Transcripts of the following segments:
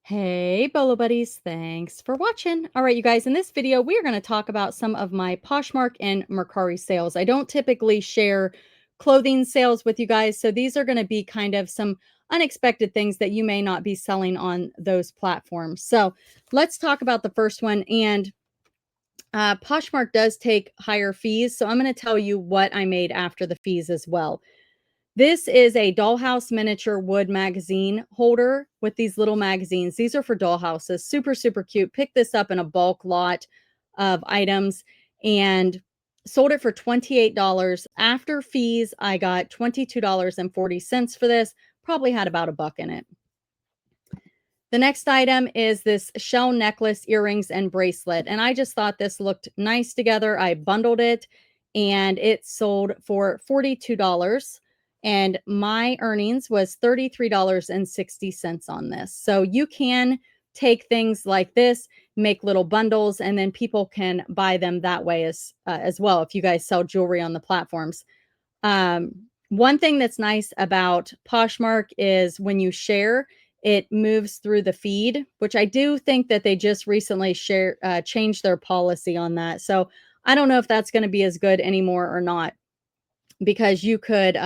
Hey, Bolo buddies, thanks for watching. All right, you guys, in this video, we are going to talk about some of my Poshmark and Mercari sales. I don't typically share clothing sales with you guys, so these are going to be kind of some unexpected things that you may not be selling on those platforms. So let's talk about the first one. And Poshmark does take higher fees, so I'm going to tell you what I made after the fees as well. This is a dollhouse miniature wood magazine holder with these little magazines. These are for dollhouses. Super, super cute. Picked this up in a bulk lot of items and sold it for $28. After fees, I got $22.40 for this. Probably had about a buck in it. The next item is this shell necklace, earrings, and bracelet. And I just thought this looked nice together. I bundled it and it sold for $42. And my earnings was $33.60 on this. So you can take things like this, make little bundles, and then people can buy them that way as well if you guys sell jewelry on the platforms. One thing that's nice about Poshmark is when you share, it moves through the feed, which I do think that they just recently changed their policy on that. So I don't know if that's going to be as good anymore or not, because you could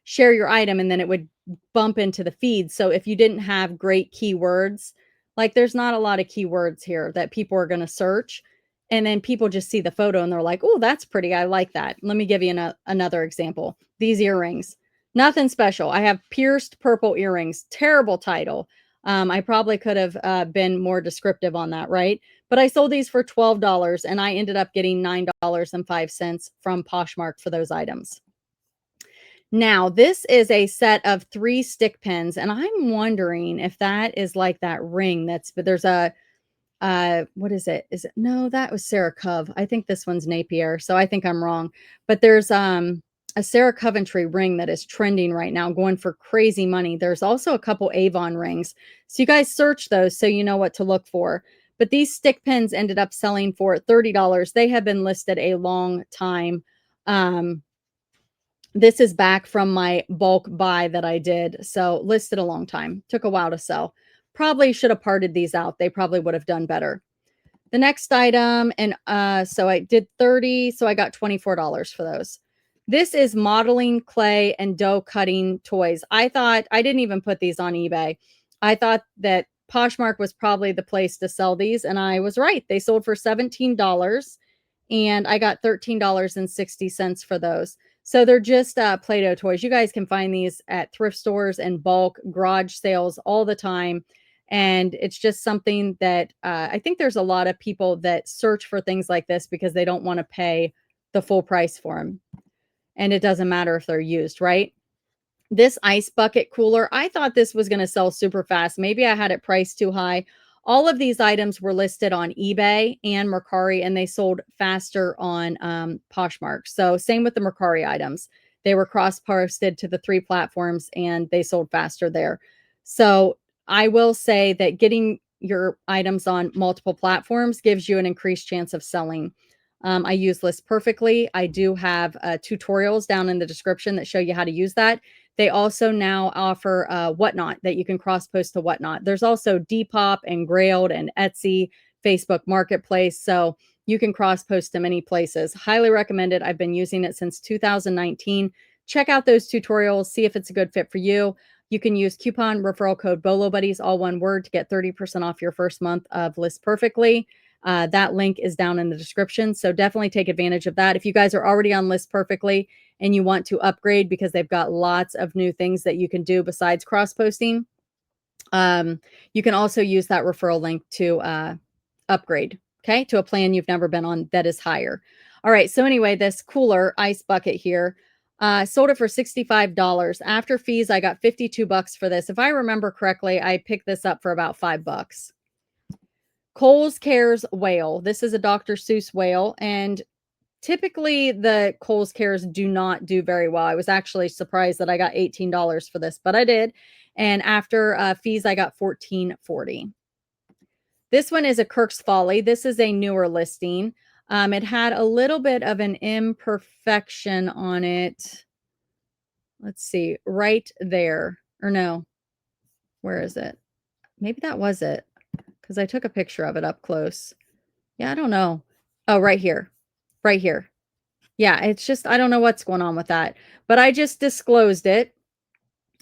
share your item and then it would bump into the feed. So if you didn't have great keywords, like there's not a lot of keywords here that people are going to search. And then people just see the photo and they're like, oh, that's pretty. I like that. Let me give you another example. These earrings, nothing special. I have pierced purple earrings. Terrible title. I probably could have been more descriptive on that, right? But I sold these for $12 and I ended up getting $9.05 from Poshmark for those items. Now, this is a set of 3 stick pins, and I'm wondering if that is like that ring but there's a, what is it? Is it, no, that was Sarah Cove. I think this one's Napier, so I think I'm wrong. But there's a Sarah Coventry ring that is trending right now, going for crazy money. There's also a couple Avon rings. So you guys search those so you know what to look for. But these stick pins ended up selling for $30. They have been listed a long time. This is back from my bulk buy that I did. So listed a long time. Took a while to sell. Probably should have parted these out. They probably would have done better. The next item, and so I did 30, so I got $24 for those. This is modeling clay and dough cutting toys. I thought, I didn't even put these on eBay. I thought that Poshmark was probably the place to sell these, and I was right. They sold for $17, and I got $13.60 for those. So they're just Play-Doh toys. You guys can find these at thrift stores and bulk garage sales all the time. And it's just something that I think there's a lot of people that search for things like this because they don't want to pay the full price for them. And it doesn't matter if they're used, right? This ice bucket cooler, I thought this was going to sell super fast. Maybe I had it priced too high. All of these items were listed on eBay and Mercari, and they sold faster on Poshmark. So same with the Mercari items. They were cross-posted to the 3 platforms, and they sold faster there. So I will say that getting your items on multiple platforms gives you an increased chance of selling. I use List Perfectly. I do have tutorials down in the description that show you how to use that. They also now offer Whatnot that you can cross-post to Whatnot. There's also Depop and Grailed and Etsy, Facebook Marketplace. So you can cross-post to many places. Highly recommended. I've been using it since 2019. Check out those tutorials. See if it's a good fit for you. You can use coupon referral code bolobuddies, all one word, to get 30% off your first month of List Perfectly. That link is down in the description. So definitely take advantage of that. If you guys are already on List Perfectly and you want to upgrade because they've got lots of new things that you can do besides cross-posting, you can also use that referral link to upgrade, okay, to a plan you've never been on that is higher. All right, so anyway, this cooler ice bucket here, sold it for $65. After fees, I got $52 for this. If I remember correctly, I picked this up for about $5. Kohl's Cares whale. This is a Dr. Seuss whale, and typically the Kohl's Cares do not do very well. I was actually surprised that I got $18 for this, but I did. And after fees, I got $14.40. This one is a Kirk's Folly. This is a newer listing. It had a little bit of an imperfection on it. Let's see, right there. Or no, where is it? Maybe that was it because I took a picture of it up close. Yeah, I don't know. Oh, right here. Right here. Yeah, it's just I don't know what's going on with that. But I just disclosed it,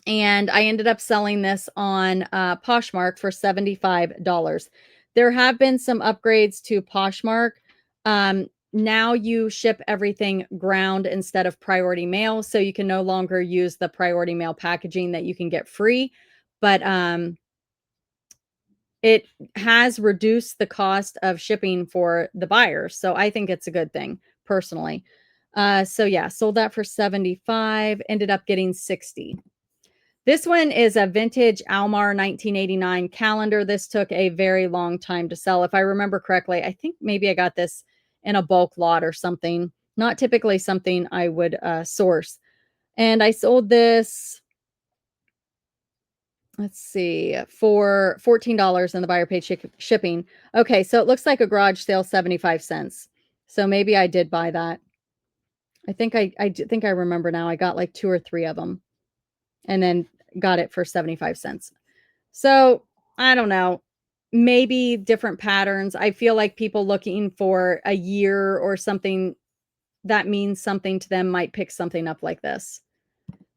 and I ended up selling this on Poshmark for $75. There have been some upgrades to Poshmark. Now you ship everything ground instead of priority mail, so you can no longer use the priority mail packaging that you can get free. But it has reduced the cost of shipping for the buyers. So I think it's a good thing personally. So yeah, sold that for 75, ended up getting 60. This one is a vintage Almar 1989 calendar. This took a very long time to sell. If I remember correctly, I think maybe I got this in a bulk lot or something. Not typically something I would source. And I sold this, let's see, for $14 and the buyer paid shipping. Okay, so it looks like a garage sale, 75 cents. So maybe I did buy that. I think think I remember now. I got like 2 or 3 of them and then got it for 75 cents. So, I don't know, maybe different patterns. I feel like people looking for a year or something that means something to them might pick something up like this.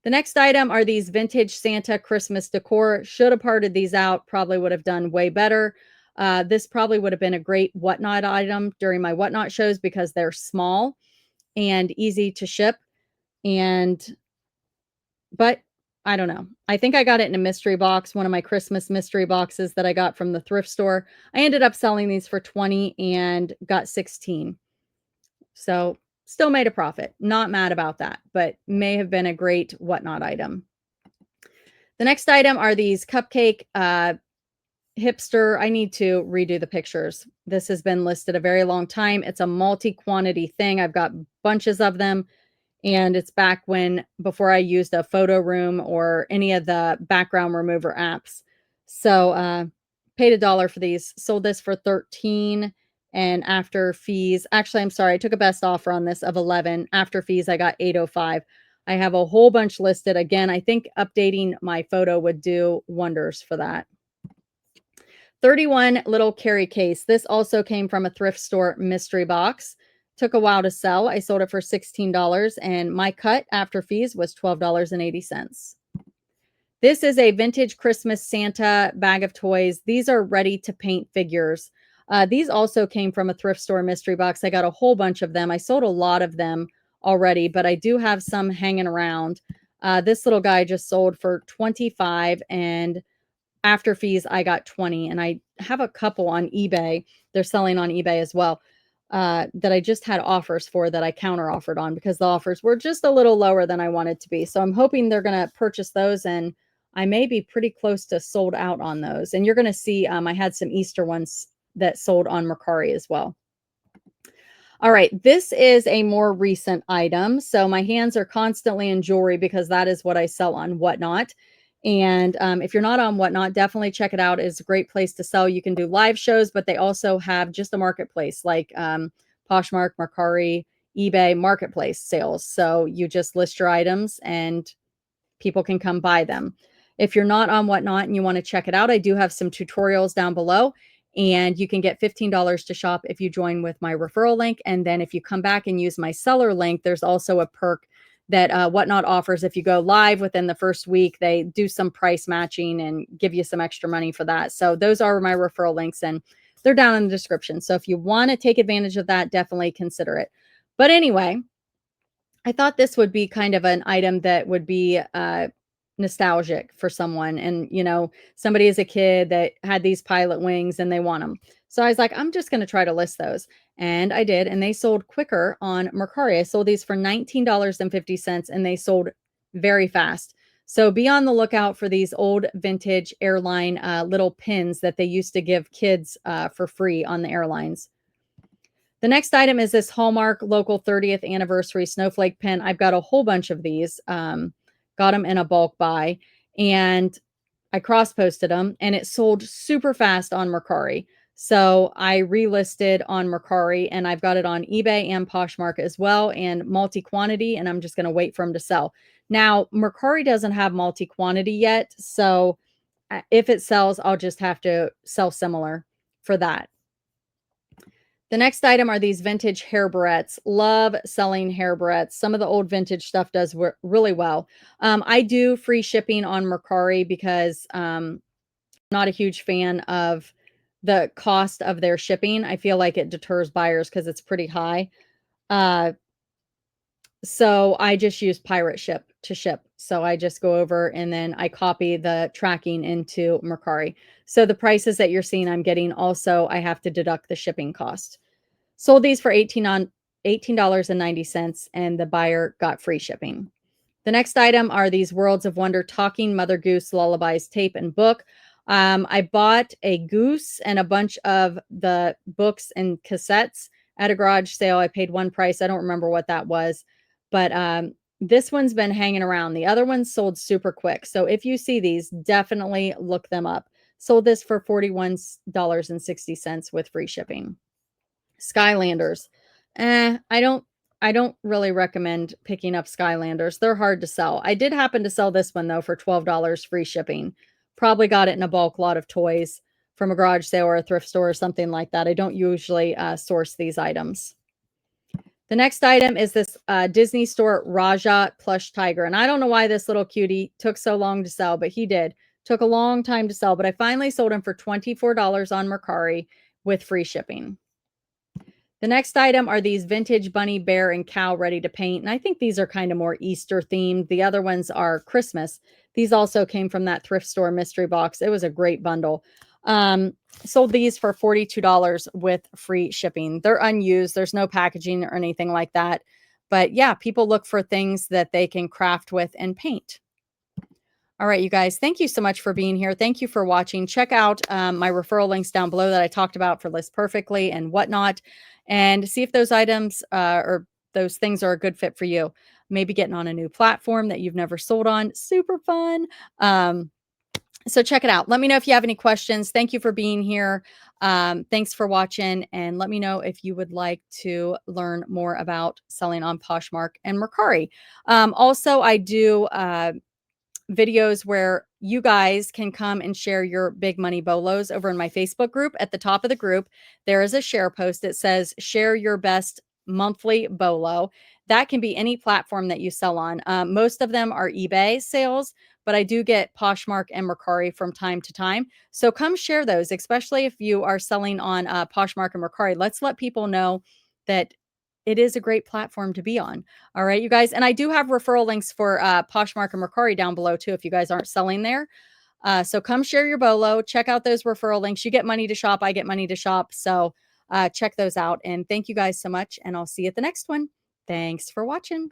The next item are these vintage Santa Christmas decor. Should have parted these out, probably would have done way better. This probably would have been a great whatnot item during my whatnot shows because they're small and easy to ship. But I don't know. I think I got it in a mystery box, one of my Christmas mystery boxes that I got from the thrift store. I ended up selling these for 20 and got 16. So still made a profit. Not mad about that, but may have been a great whatnot item. The next item are these cupcake hipster. I need to redo the pictures. This has been listed a very long time. It's a multi-quantity thing. I've got bunches of them. And it's back when before I used a photo room or any of the background remover apps. So paid $1 for these, sold this for 13, and after fees, actually I'm sorry, I took a best offer on this of 11. After fees I got 805. I have a whole bunch listed. Again, I think updating my photo would do wonders for that. 31 little carry case. This also came from a thrift store mystery box. Took a while to sell. I sold it for $16, and my cut after fees was $12.80. This is a vintage Christmas Santa bag of toys. These are ready to paint figures. These also came from a thrift store mystery box. I got a whole bunch of them. I sold a lot of them already, but I do have some hanging around. This little guy just sold for 25, and after fees, I got 20, and I have a couple on eBay. They're selling on eBay as well, that I just had offers for that I counter offered on because the offers were just a little lower than I wanted to be. So I'm hoping they're going to purchase those, and I may be pretty close to sold out on those. And you're going to see, I had some Easter ones that sold on Mercari as well. All right, this is a more recent item. So my hands are constantly in jewelry because that is what I sell on Whatnot. And if you're not on Whatnot, definitely check it out. It's a great place to sell. You can do live shows, but they also have just a marketplace like Poshmark, Mercari, eBay marketplace sales. So you just list your items and people can come buy them. If you're not on Whatnot and you want to check it out, I do have some tutorials down below, and you can get $15 to shop if you join with my referral link. And then if you come back and use my seller link, there's also a perk that Whatnot offers. If you go live within the first week, they do some price matching and give you some extra money for that. So those are my referral links, and they're down in the description. So if you want to take advantage of that, definitely consider it. But anyway, I thought this would be kind of an item that would be nostalgic for someone. And, somebody as a kid that had these pilot wings and they want them. So I was like, I'm just going to try to list those. And I did. And they sold quicker on Mercari. I sold these for $19.50, and they sold very fast. So be on the lookout for these old vintage airline little pins that they used to give kids for free on the airlines. The next item is this Hallmark Local 30th Anniversary Snowflake Pin. I've got a whole bunch of these. Got them in a bulk buy, and I cross-posted them, and it sold super fast on Mercari. So I relisted on Mercari, and I've got it on eBay and Poshmark as well, and multi-quantity, and I'm just going to wait for them to sell. Now, Mercari doesn't have multi-quantity yet, so if it sells, I'll just have to sell similar for that. The next item are these vintage hair barrettes. Love selling hair barrettes. Some of the old vintage stuff does really well. I do free shipping on Mercari because I'm not a huge fan of the cost of their shipping. I feel like it deters buyers because it's pretty high. Uh, so I just use pirate ship to ship. So I just go over and then I copy the tracking into Mercari. So the prices that you're seeing I'm getting also, I have to deduct the shipping cost. Sold these for $18.90 and the buyer got free shipping. The next item are these Worlds of Wonder Talking Mother Goose Lullabies tape and book. I bought a goose and a bunch of the books and cassettes at a garage sale. I paid one price. I don't remember what that was, but this one's been hanging around. The other ones sold super quick. So if you see these, definitely look them up. Sold this for $41.60 with free shipping. Skylanders. I don't really recommend picking up Skylanders. They're hard to sell. I did happen to sell this one though for $12 free shipping. Probably got it in a bulk lot of toys from a garage sale or a thrift store or something like that. I don't usually source these items. The next item is this Disney Store Raja plush tiger. And I don't know why this little cutie took so long to sell, but he did. Took a long time to sell, but I finally sold him for $24 on Mercari with free shipping. The next item are these vintage bunny, bear, and cow ready to paint. And I think these are kind of more Easter themed. The other ones are Christmas. These also came from that thrift store mystery box. It was a great bundle. Sold these for $42 with free shipping. They're unused. There's no packaging or anything like that. But yeah, people look for things that they can craft with and paint. All right, you guys, thank you so much for being here. Thank you for watching. Check out my referral links down below that I talked about for List Perfectly and whatnot, and see if those items or those things are a good fit for you. Maybe getting on a new platform that you've never sold on. Super fun. So check it out. Let me know if you have any questions. Thank you for being here. Thanks for watching, and let me know if you would like to learn more about selling on Poshmark and Mercari. Also, I do videos where you guys can come and share your big money bolos over in my Facebook group. At the top of the group, there is a share post that says share your best monthly bolo. That can be any platform that you sell on. Most of them are eBay sales, but I do get Poshmark and Mercari from time to time. So come share those, especially if you are selling on Poshmark and Mercari. Let's let people know that it is a great platform to be on. All right, you guys. And I do have referral links for Poshmark and Mercari down below too, if you guys aren't selling there. So come share your bolo. Check out those referral links. You get money to shop. I get money to shop. So check those out. And thank you guys so much. And I'll see you at the next one. Thanks for watching.